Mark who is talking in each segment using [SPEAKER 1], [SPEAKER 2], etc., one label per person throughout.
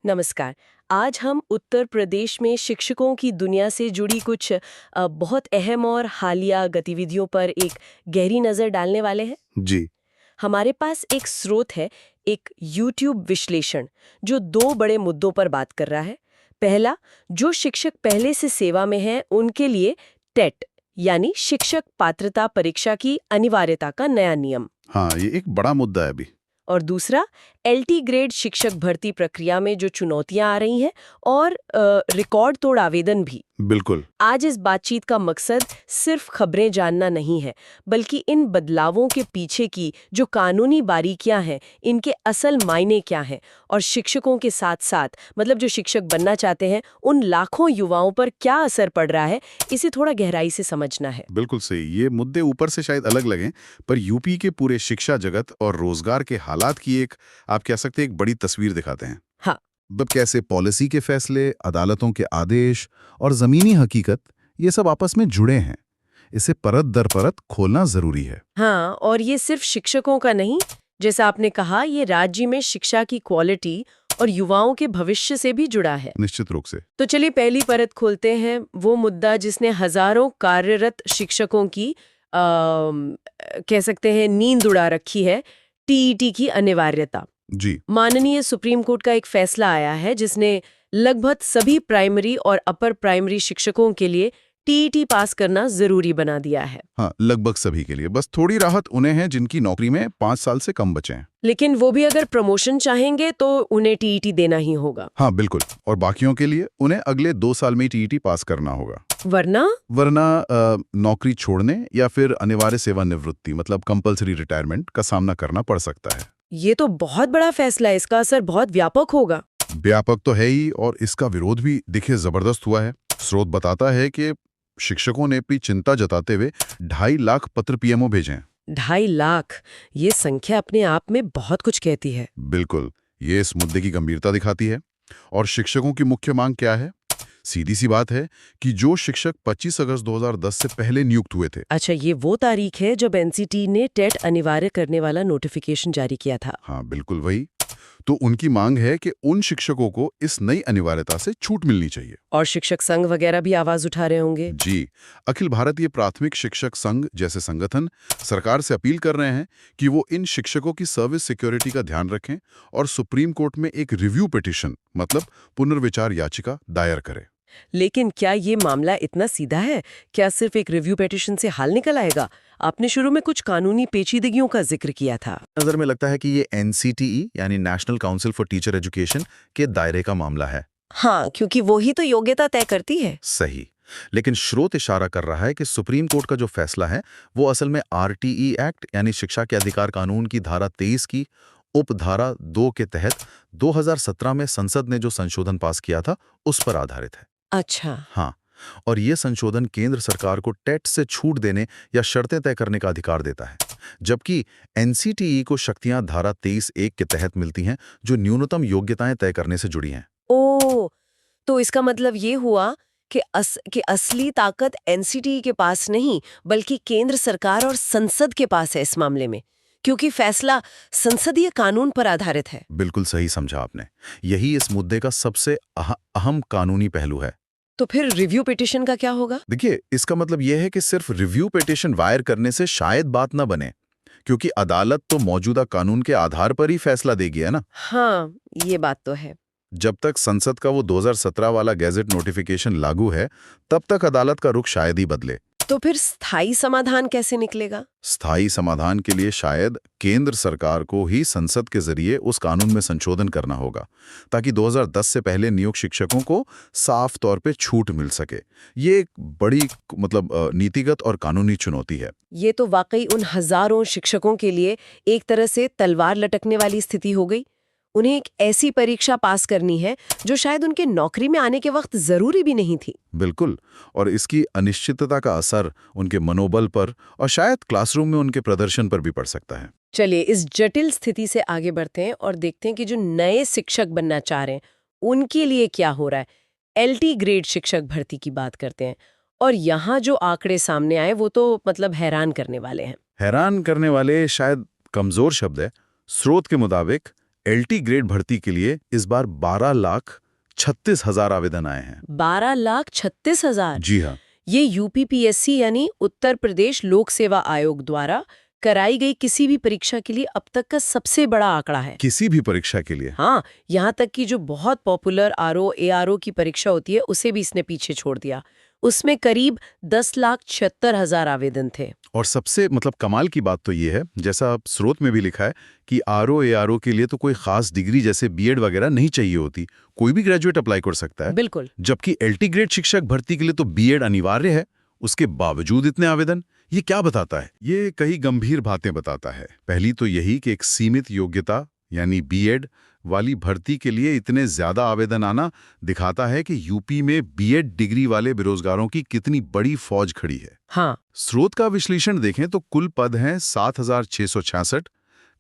[SPEAKER 1] नमस्कार। आज हम उत्तर प्रदेश में शिक्षकों की दुनिया से जुड़ी कुछ बहुत अहम और हालिया गतिविधियों पर एक गहरी नज़र डालने वाले हैं।
[SPEAKER 2] जी।
[SPEAKER 1] हमारे पास एक स्रोत है, एक यूट्यूब विश्लेषण, जो दो बड़े मुद्दों पर बात कर रहा है। पहला, जो शिक्षक पहले से सेवा में हैं, उनके लिए टेट यानी शिक्षक पात्रता परीक्षा की अनिवार्यता का नया नियम।
[SPEAKER 2] हाँ, ये एक बड़ा मुद्दा है अभी।
[SPEAKER 1] और दूसरा, एलटी ग्रेड शिक्षक भर्ती प्रक्रिया में जो चुनौतियां आ रही हैं और रिकॉर्ड तोड़ आवेदन भी।
[SPEAKER 2] बिल्कुल।
[SPEAKER 1] आज इस बातचीत का मकसद सिर्फ खबरें जानना नहीं है, बल्कि इन बदलावों के पीछे की जो कानूनी बारीकियां हैं, इनके असल मायने क्या हैं, और शिक्षकों के साथ साथ मतलब जो शिक्षक बनना चाहते हैं उन लाखों युवाओं पर क्या असर पड़ रहा है, इसे थोड़ा गहराई से समझना है।
[SPEAKER 2] बिल्कुल सही। ये मुद्दे ऊपर से शायद अलग लगें, पर यूपी के पूरे शिक्षा जगत और रोजगार के हालात की एक, आप कह सकते हैं, एक बड़ी तस्वीर दिखाते हैं।
[SPEAKER 1] हाँ।
[SPEAKER 2] मतलब कैसे पॉलिसी के फैसले, अदालतों के आदेश और जमीनी हकीकत, ये सब आपस में जुड़े हैं। इसे परत दर परत खोलना जरूरी है।
[SPEAKER 1] हाँ, और ये सिर्फ शिक्षकों का नहीं, जैसा आपने कहा, ये राज्य में शिक्षा की क्वालिटी और युवाओं के भविष्य से भी जुड़ा है।
[SPEAKER 2] निश्चित रूप से।
[SPEAKER 1] तो चलिए पहली परत खोलते हैं, वो मुद्दा जिसने हजारों कार्यरत शिक्षकों की कह सकते हैं नींद उड़ा रखी है, टीईटी की अनिवार्यता।
[SPEAKER 2] जी।
[SPEAKER 1] माननीय सुप्रीम कोर्ट का एक फैसला आया है जिसने लगभग सभी प्राइमरी और अपर प्राइमरी शिक्षकों के लिए टीईटी पास करना जरूरी बना दिया है।
[SPEAKER 2] हाँ, लगभग सभी के लिए। बस थोड़ी राहत उन्हें है जिनकी नौकरी में 5 साल से कम बचे हैं।
[SPEAKER 1] लेकिन वो भी अगर प्रमोशन चाहेंगे तो उन्हें टीईटी देना ही होगा।
[SPEAKER 2] हाँ बिल्कुल। और बाकियों के लिए उन्हें अगले 2 साल में टीईटी पास करना होगा।
[SPEAKER 1] वरना
[SPEAKER 2] वरना नौकरी छोड़ने या फिर अनिवार्य सेवानिवृत्ति, मतलब कंपलसरी रिटायरमेंट का सामना करना पड़ सकता है।
[SPEAKER 1] ये तो बहुत बड़ा फैसला है, इसका असर बहुत व्यापक होगा।
[SPEAKER 2] व्यापक तो है ही, और इसका विरोध भी देखिए जबरदस्त हुआ है। स्रोत बताता है कि शिक्षकों ने अपनी चिंता जताते हुए 2.5 लाख पत्र पीएमओ भेजे हैं।
[SPEAKER 1] 2.5 लाख, ये संख्या अपने आप में बहुत कुछ कहती है।
[SPEAKER 2] बिल्कुल, ये इस मुद्दे की गंभीरता दिखाती है। और शिक्षकों की मुख्य मांग क्या है? सीधी सी बात है कि जो शिक्षक 25 अगस्त 2010 से पहले नियुक्त हुए थे।
[SPEAKER 1] अच्छा, ये वो तारीख है जब एनसीटी ने टेट अनिवार्य करने वाला नोटिफिकेशन जारी किया था।
[SPEAKER 2] हाँ बिल्कुल वही। तो उनकी मांग है कि उन शिक्षकों को इस नई अनिवार्यता से छूट मिलनी चाहिए।
[SPEAKER 1] और शिक्षक संघ वगैरह भी आवाज उठा रहे होंगे।
[SPEAKER 2] जी। अखिल भारतीय प्राथमिक शिक्षक संघ जैसे संगठन सरकार से अपील कर रहे हैं कि वो इन शिक्षकों की सर्विस सिक्योरिटी का ध्यान रखें और सुप्रीम कोर्ट में एक रिव्यू पिटीशन, मतलब पुनर्विचार याचिका, दायर करें।
[SPEAKER 1] लेकिन क्या ये मामला इतना सीधा है? क्या सिर्फ एक रिव्यू पिटीशन से हल निकल आएगा? आपने शुरू में कुछ कानूनी पेचीदगियों का जिक्र किया था।
[SPEAKER 3] नजर में लगता है कि ये एनसीटीई यानी national council for teacher education के दायरे का मामला है।
[SPEAKER 1] हाँ, क्योंकि वो ही तो योग्यता तय करती है।
[SPEAKER 3] सही। लेकिन स्रोत इशारा कर रहा है कि सुप्रीम कोर्ट का जो फैसला है वो असल में आरटीई एक्ट यानी शिक्षा के अधिकार कानून की धारा 23 की उपधारा 2 के तहत 2017 में संसद ने जो संशोधन पास किया था उस पर आधारित है।
[SPEAKER 1] अच्छा।
[SPEAKER 3] हाँ। और ये संशोधन केंद्र सरकार को टेट से छूट देने या शर्तें तय करने का अधिकार देता है, जबकि एनसीटीई को शक्तियां धारा 23(1) के तहत मिलती हैं जो न्यूनतम योग्यताएं तय करने से जुड़ी हैं।
[SPEAKER 1] ओ, तो इसका मतलब ये हुआ कि असली ताकत एनसीटी के पास नहीं, बल्कि केंद्र सरकार और संसद के पास है इस मामले में, क्योंकि फैसला संसदीय कानून पर आधारित है।
[SPEAKER 3] बिल्कुल सही समझा आपने। यही इस मुद्दे का सबसे अहम कानूनी पहलू है।
[SPEAKER 1] तो फिर रिव्यू पिटीशन का क्या होगा?
[SPEAKER 3] देखिए, इसका मतलब यह है कि सिर्फ रिव्यू पिटीशन वायर करने से शायद बात न बने, क्योंकि अदालत तो मौजूदा कानून के आधार पर ही फैसला देगी, है ना।
[SPEAKER 1] हाँ, ये बात तो है।
[SPEAKER 3] जब तक संसद का वो 2017 वाला गैजेट नोटिफिकेशन लागू है, तब तक अदालत का रुख शायद ही बदले।
[SPEAKER 1] तो फिर स्थायी समाधान कैसे निकलेगा?
[SPEAKER 3] स्थायी समाधान के लिए शायद केंद्र सरकार को ही संसद के जरिए उस कानून में संशोधन करना होगा, ताकि 2010 से पहले नियुक्त शिक्षकों को साफ तौर पे छूट मिल सके। ये एक बड़ी नीतिगत और कानूनी चुनौती है।
[SPEAKER 1] ये तो वाकई उन हजारों शिक्षकों के लिए एक तरह से तलवार लटकने वाली स्थिति हो गई। उन्हें एक ऐसी परीक्षा पास करनी है जो शायद उनके नौकरी में आने के वक्त जरूरी भी नहीं थी।
[SPEAKER 3] बिल्कुल। और इसकी अनिश्चितता का असर उनके मनोबल पर और शायद क्लासरूम में उनके प्रदर्शन पर भी पड़ सकता है।
[SPEAKER 1] चलिए इस जटिल स्थिति से आगे बढ़ते हैं और देखते हैं कि जो नए शिक्षक बनना चाह रहे हैं उनके लिए क्या हो रहा है। एलटी ग्रेड शिक्षक भर्ती की बात करते हैं, और यहाँ जो आंकड़े सामने आए वो तो मतलब हैरान करने वाले हैं।
[SPEAKER 3] हैरान करने वाले शायद कमजोर शब्द है। स्रोत के मुताबिक LT ग्रेड भर्ती के लिए इस बार 12,36,000 आवेदन आए हैं।
[SPEAKER 1] 12,36,000।
[SPEAKER 3] जी हाँ।
[SPEAKER 1] ये यूपीपीएससी यानी उत्तर प्रदेश लोक सेवा आयोग द्वारा कराई गई किसी भी परीक्षा के लिए अब तक का सबसे बड़ा आंकड़ा है।
[SPEAKER 3] किसी भी परीक्षा के लिए?
[SPEAKER 1] हाँ, यहाँ तक कि जो बहुत पॉपुलर आरओ एआरओ की परीक्षा होती है उसे भी इसने पीछे छोड़ दिया। उसमें करीब 10,76,000 आवेदन थे।
[SPEAKER 3] और सबसे कमाल की बात तो ये है, जैसा आप स्रोत में भी लिखा है, कि आरओ एआरओ के लिए तो कोई खास डिग्री जैसे बीएड वगैरह नहीं चाहिए होती, कोई भी ग्रेजुएट अप्लाई कर सकता है।
[SPEAKER 1] बिल्कुल।
[SPEAKER 3] जबकि LT ग्रेड शिक्षक भर्ती के लिए तो बीएड अनिवार्य है, उसके बावजूद इतने आवेदन। ये क्या बताता है? ये कई गंभीर बातें बताता है। पहली तो यही कि एक सीमित योग्यता यानी बीएड वाली भर्ती के लिए इतने ज्यादा आवेदन आना दिखाता है कि यूपी में बीएड डिग्री वाले बेरोजगारों की कितनी बड़ी फौज खड़ी है।
[SPEAKER 1] हाँ।
[SPEAKER 3] स्रोत का विश्लेषण देखें तो कुल पद हैं 7,666,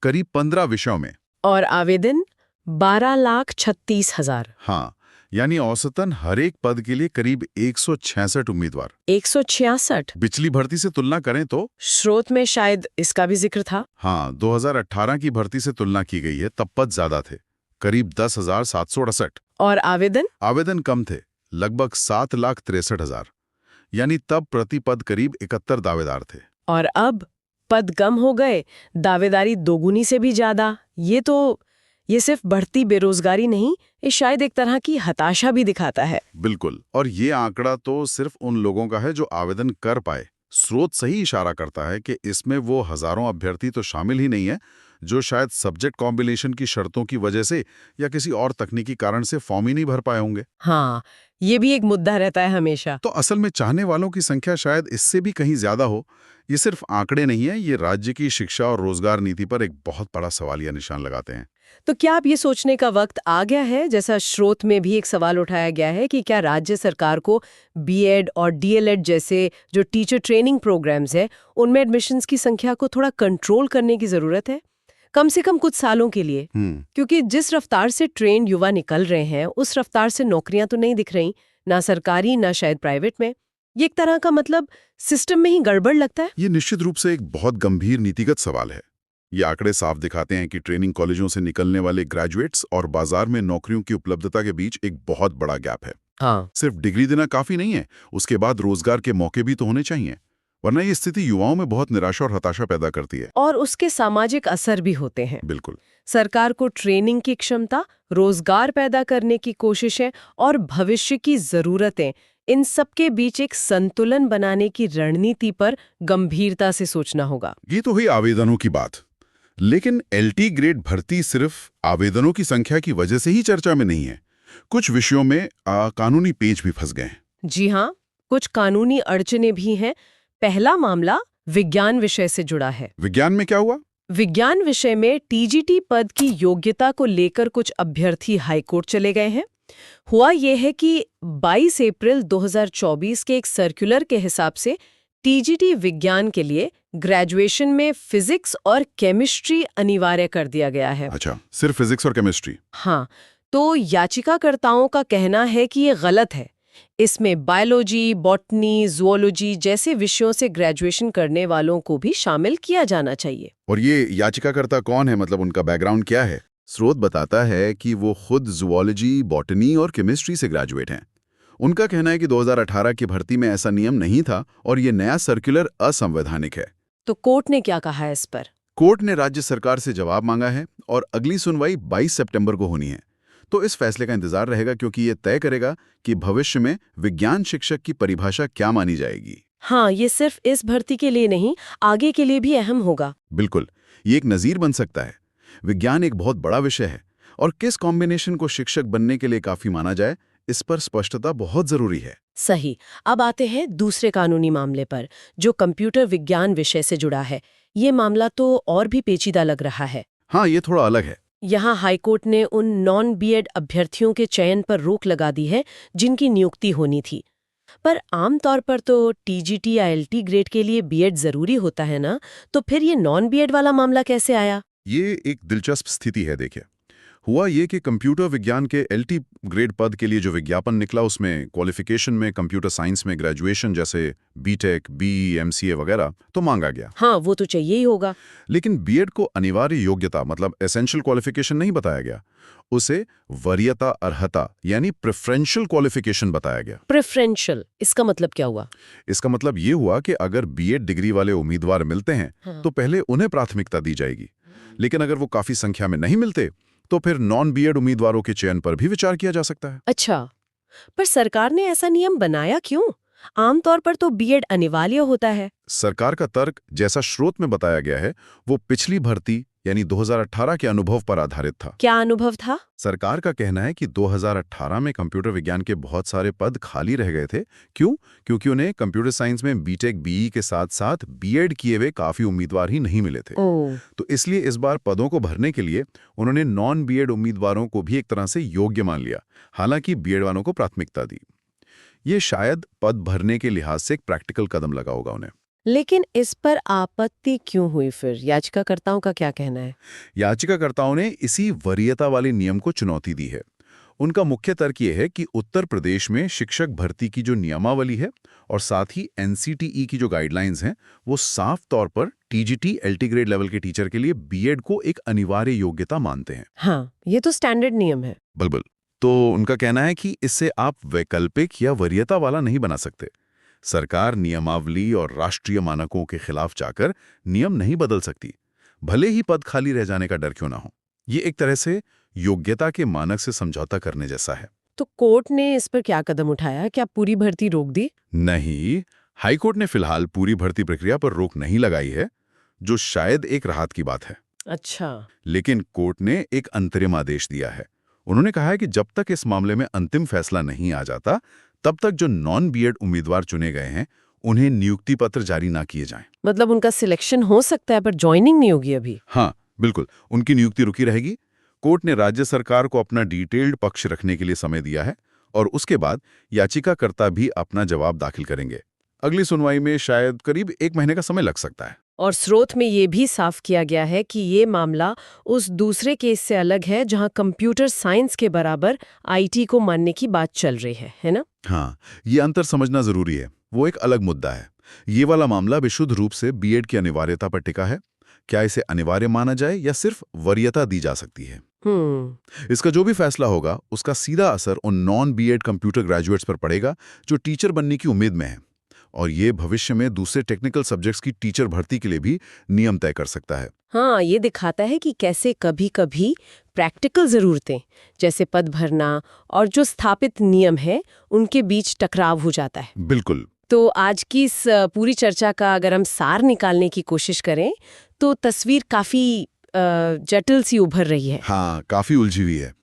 [SPEAKER 3] करीब 15 विषयों में।
[SPEAKER 1] और आवेदन 12,36,000।
[SPEAKER 3] हाँ, यानी औसतन हर एक पद के लिए करीब 166 उम्मीदवार।
[SPEAKER 1] 166।
[SPEAKER 3] पिछली भर्ती से तुलना करें तो
[SPEAKER 1] स्रोत में शायद इसका भी जिक्र था।
[SPEAKER 3] हाँ, 2018 की भर्ती से तुलना की गई है, तब पद ज्यादा थे, करीब 10,768।
[SPEAKER 1] और आवेदन
[SPEAKER 3] कम थे, लगभग 7,63,000, यानी तब प्रति पद करीब 71 दावेदार थे।
[SPEAKER 1] और अब पद कम हो गए, दावेदारी दोगुनी से भी ज्यादा। ये सिर्फ बढ़ती बेरोजगारी नहीं, ये शायद एक तरह की हताशा भी दिखाता है।
[SPEAKER 3] बिल्कुल। और ये आंकड़ा तो सिर्फ उन लोगों का है जो आवेदन कर पाए। स्रोत सही इशारा करता है कि इसमें वो हजारों अभ्यर्थी तो शामिल ही नहीं है जो शायद सब्जेक्ट कॉम्बिनेशन की शर्तों की वजह से या किसी और तकनीकी कारण से फॉर्म ही नहीं भर पाए होंगे।
[SPEAKER 1] हाँ, ये भी एक मुद्दा रहता है हमेशा।
[SPEAKER 3] तो असल में चाहने वालों की संख्या शायद इससे भी कहीं ज्यादा हो। ये सिर्फ आंकड़े नहीं है, ये राज्य की शिक्षा और रोजगार नीति पर एक बहुत बड़ा सवालिया निशान लगाते हैं।
[SPEAKER 1] तो क्या अब ये सोचने का वक्त आ गया है, जैसा स्रोत में भी एक सवाल उठाया गया है, कि क्या राज्य सरकार को बीएड और डीएलएड जैसे जो टीचर ट्रेनिंग प्रोग्राम्स है उनमें एडमिशन्स की संख्या को थोड़ा कंट्रोल करने की जरूरत है, कम से कम कुछ सालों के लिए? क्योंकि जिस रफ्तार से ट्रेन युवा निकल रहे हैं उस रफ्तार से नौकरियां तो नहीं दिख रही, ना सरकारी ना शायद प्राइवेट में। ये एक तरह का सिस्टम में ही गड़बड़ लगता है।
[SPEAKER 2] ये निश्चित रूप से एक बहुत गंभीर नीतिगत सवाल है। ये आंकड़े साफ दिखाते हैं कि ट्रेनिंग कॉलेजों से निकलने वाले ग्रेजुएट्स और बाजार में नौकरियों की उपलब्धता के बीच एक बहुत बड़ा गैप है।
[SPEAKER 1] हाँ।
[SPEAKER 2] सिर्फ डिग्री देना काफी नहीं है, उसके बाद रोजगार के मौके भी तो होने चाहिए, वरना ये स्थिति युवाओं में बहुत निराशा और हताशा पैदा करती है।
[SPEAKER 1] और उसके सामाजिक असर भी होते हैं।
[SPEAKER 2] बिल्कुल।
[SPEAKER 1] सरकार को ट्रेनिंग की क्षमता, रोजगार पैदा करने की कोशिशें और भविष्य की जरूरतें, इन सब के बीच एक संतुलन बनाने की रणनीति पर गंभीरता से सोचना होगा।
[SPEAKER 2] ये तो हुई आवेदनों की बात, लेकिन LT ग्रेड भर्ती सिर्फ आवेदनों की संख्या की वजह से ही चर्चा में नहीं है। कुछ विषयों में कानूनी पेच भी फंस गए हैं।
[SPEAKER 1] जी हाँ, कुछ कानूनी अड़चने भी हैं। पहला मामला विज्ञान विषय से जुड़ा है।
[SPEAKER 2] विज्ञान में क्या हुआ?
[SPEAKER 1] विज्ञान विषय में टीजीटी पद की योग्यता को लेकर कुछ अभ्यर्थी हाईकोर्ट चले गए हैं। हुआ यह है कि 22 अप्रैल 2024 के एक सर्कुलर के हिसाब से टीजीटी विज्ञान के लिए ग्रेजुएशन में फिजिक्स और केमिस्ट्री अनिवार्य कर दिया गया है।
[SPEAKER 2] अच्छा, सिर्फ फिजिक्स और केमिस्ट्री?
[SPEAKER 1] हाँ, तो याचिकाकर्ताओं का कहना है कि ये गलत है। इसमें बायोलॉजी, बॉटनी, जूलॉजी जैसे विषयों से ग्रेजुएशन करने वालों को भी शामिल किया जाना चाहिए।
[SPEAKER 2] और ये याचिकाकर्ता कौन है, उनका बैकग्राउंड क्या है?
[SPEAKER 3] स्रोत बताता है कि वो खुद जूलॉजी, बॉटनी और केमिस्ट्री से ग्रेजुएट हैं। उनका कहना है कि 2018 की भर्ती में ऐसा नियम नहीं था और ये नया सर्कुलर असंवैधानिक है।
[SPEAKER 1] तो कोर्ट ने क्या कहा है इस पर?
[SPEAKER 3] कोर्ट ने राज्य सरकार से जवाब मांगा है और अगली सुनवाई 22 सितंबर को होनी है। तो इस फैसले का इंतजार रहेगा, क्योंकि ये तय करेगा कि भविष्य में विज्ञान शिक्षक की परिभाषा क्या मानी जाएगी।
[SPEAKER 1] हाँ, ये सिर्फ इस भर्ती के लिए नहीं, आगे के लिए भी अहम होगा।
[SPEAKER 3] बिल्कुल, ये एक नजीर बन सकता है। विज्ञान एक बहुत बड़ा विषय है और किस कॉम्बिनेशन को शिक्षक बनने के लिए काफी माना जाए, इस पर स्पष्टता बहुत जरूरी है।
[SPEAKER 1] सही। अब आते हैं दूसरे कानूनी मामले पर, जो कंप्यूटर विज्ञान विषय से जुड़ा है। ये मामला तो और भी पेचीदा लग रहा है।
[SPEAKER 3] हाँ, ये थोड़ा अलग है।
[SPEAKER 1] यहाँ हाईकोर्ट ने उन नॉन बीएड अभ्यर्थियों के चयन पर रोक लगा दी है जिनकी नियुक्ति होनी थी। पर आमतौर पर तो टीजीटी या LT ग्रेड के लिए बीएड जरूरी होता है ना, तो फिर ये नॉन बीएड वाला मामला कैसे आया?
[SPEAKER 2] ये एक दिलचस्प स्थिति है। देखिए, हुआ ये कि कंप्यूटर विज्ञान के LT ग्रेड पद के लिए जो विज्ञापन निकला उसमें क्वालिफिकेशन में कंप्यूटर साइंस में ग्रेजुएशन जैसे बीटेक, BE, MCA वगैरह तो मांगा गया।
[SPEAKER 1] हाँ, वो तो चाहिए ही होगा।
[SPEAKER 2] लेकिन बीएड को अनिवार्य योग्यता मतलब एसेंशियल क्वालिफिकेशन नहीं बताया गया, उसे वरीयता अर्हता यानी प्रेफरेंशियल क्वालिफिकेशन बताया गया।
[SPEAKER 1] प्रेफरेंशियल, इसका मतलब क्या हुआ?
[SPEAKER 2] इसका मतलब ये हुआ कि अगर बीएड डिग्री वाले उम्मीदवार मिलते हैं
[SPEAKER 1] हाँ।
[SPEAKER 2] तो पहले उन्हें प्राथमिकता दी जाएगी, लेकिन अगर वो काफी संख्या में नहीं मिलते तो फिर नॉन बीएड उम्मीदवारों के चयन पर भी विचार किया जा सकता है।
[SPEAKER 1] अच्छा, पर सरकार ने ऐसा नियम बनाया क्यों? आमतौर पर तो बीएड अनिवार्य होता है।
[SPEAKER 2] सरकार का तर्क जैसा स्रोत में बताया गया है वो पिछली भर्ती यानी 2018 के अनुभव पर आधारित था।
[SPEAKER 1] क्या अनुभव था?
[SPEAKER 2] सरकार का कहना है कि 2018 में कंप्यूटर विज्ञान के बहुत सारे पद खाली रह गए थे। क्यों? क्योंकि उन्हें कंप्यूटर साइंस में बीटेक, BE के साथ साथ बीएड किए हुए काफी उम्मीदवार ही नहीं मिले थे।
[SPEAKER 1] ओह,
[SPEAKER 2] तो इसलिए इस बार पदों को भरने के लिए उन्होंने नॉन बीएड उम्मीदवारों को भी एक तरह से योग्य मान लिया, हालांकि बीएड वालों को प्राथमिकता दी। ये शायद पद भरने के लिहाज से एक प्रैक्टिकल कदम लगा होगा उन्हें।
[SPEAKER 1] लेकिन इस पर आपत्ति क्यों हुई फिर? याचिकाकर्ताओं का क्या कहना है?
[SPEAKER 2] याचिकाकर्ताओं ने इसी वरीयता वाले नियम को चुनौती दी है। उनका मुख्य तर्क ये है कि उत्तर प्रदेश में शिक्षक भर्ती की जो नियमावली है और साथ ही NCTE की जो गाइडलाइंस हैं वो साफ तौर पर TGT LT ग्रेड लेवल के टीचर के लिए बीएड को एक अनिवार्य योग्यता मानते हैं।
[SPEAKER 1] हाँ, ये तो स्टैंडर्ड नियम है।
[SPEAKER 2] बिल्कुल। तो उनका कहना है कि इससे आप वैकल्पिक या वरीयता वाला नहीं बना सकते। सरकार नियमावली और राष्ट्रीय मानकों के खिलाफ जाकर नियम नहीं बदल सकती, भले ही पद खाली रह जाने का डर क्यों ना हो। ये एक तरह से योग्यता के मानक से समझौता करने जैसा है।
[SPEAKER 1] तो कोर्ट ने इस पर क्या कदम उठाया? क्या पूरी भर्ती रोक दी?
[SPEAKER 2] नहीं, हाईकोर्ट ने फिलहाल पूरी भर्ती प्रक्रिया पर रोक नहीं लगाई है, जो शायद एक राहत की बात है।
[SPEAKER 1] अच्छा,
[SPEAKER 2] लेकिन कोर्ट ने एक अंतरिम आदेश दिया है। उन्होंने कहा है कि जब तक इस मामले में अंतिम फैसला नहीं आ जाता, तब तक जो नॉन बीएड उम्मीदवार चुने गए हैं उन्हें नियुक्ति पत्र जारी ना किए जाएं।
[SPEAKER 1] मतलब उनका सिलेक्शन हो सकता है पर ज्वाइनिंग नहीं होगी अभी।
[SPEAKER 2] हाँ, बिल्कुल, उनकी नियुक्ति रुकी रहेगी। कोर्ट ने राज्य सरकार को अपना डिटेल्ड पक्ष रखने के लिए समय दिया है और उसके बाद याचिकाकर्ता भी अपना जवाब दाखिल करेंगे। अगली सुनवाई में शायद करीब 1 महीने का समय लग सकता है।
[SPEAKER 1] और स्रोत में ये भी साफ किया गया है कि ये मामला उस दूसरे केस से अलग है जहां कंप्यूटर साइंस के बराबर IT को मानने की बात चल रही है ना?
[SPEAKER 2] हाँ, ये अंतर समझना जरूरी है। वो एक अलग मुद्दा है। ये वाला मामला विशुद्ध रूप से बीएड की अनिवार्यता पर टिका है। क्या इसे अनिवार्य माना जाए या सिर्फ वरीयता दी जा सकती है? इसका जो भी फैसला होगा उसका सीधा असर उन नॉन बीएड कंप्यूटर ग्रेजुएट्स पर पड़ेगा जो टीचर बनने की उम्मीद में हैं। और ये भविष्य में दूसरे टेक्निकल सब्जेक्ट्स की टीचर भर्ती के लिए भी नियम तय कर सकता है।
[SPEAKER 1] हाँ, ये दिखाता है कि कैसे कभी-कभी प्रैक्टिकल ज़रूरतें जैसे पद भरना और जो स्थापित नियम है उनके बीच टकराव हो जाता है।
[SPEAKER 2] बिल्कुल।
[SPEAKER 1] तो आज की इस पूरी चर्चा का अगर हम सार निकालने की कोशिश करें तो तस्वीर काफ़ी जटिल सी उभर रही है।
[SPEAKER 2] हाँ, काफी उलझी हुई है।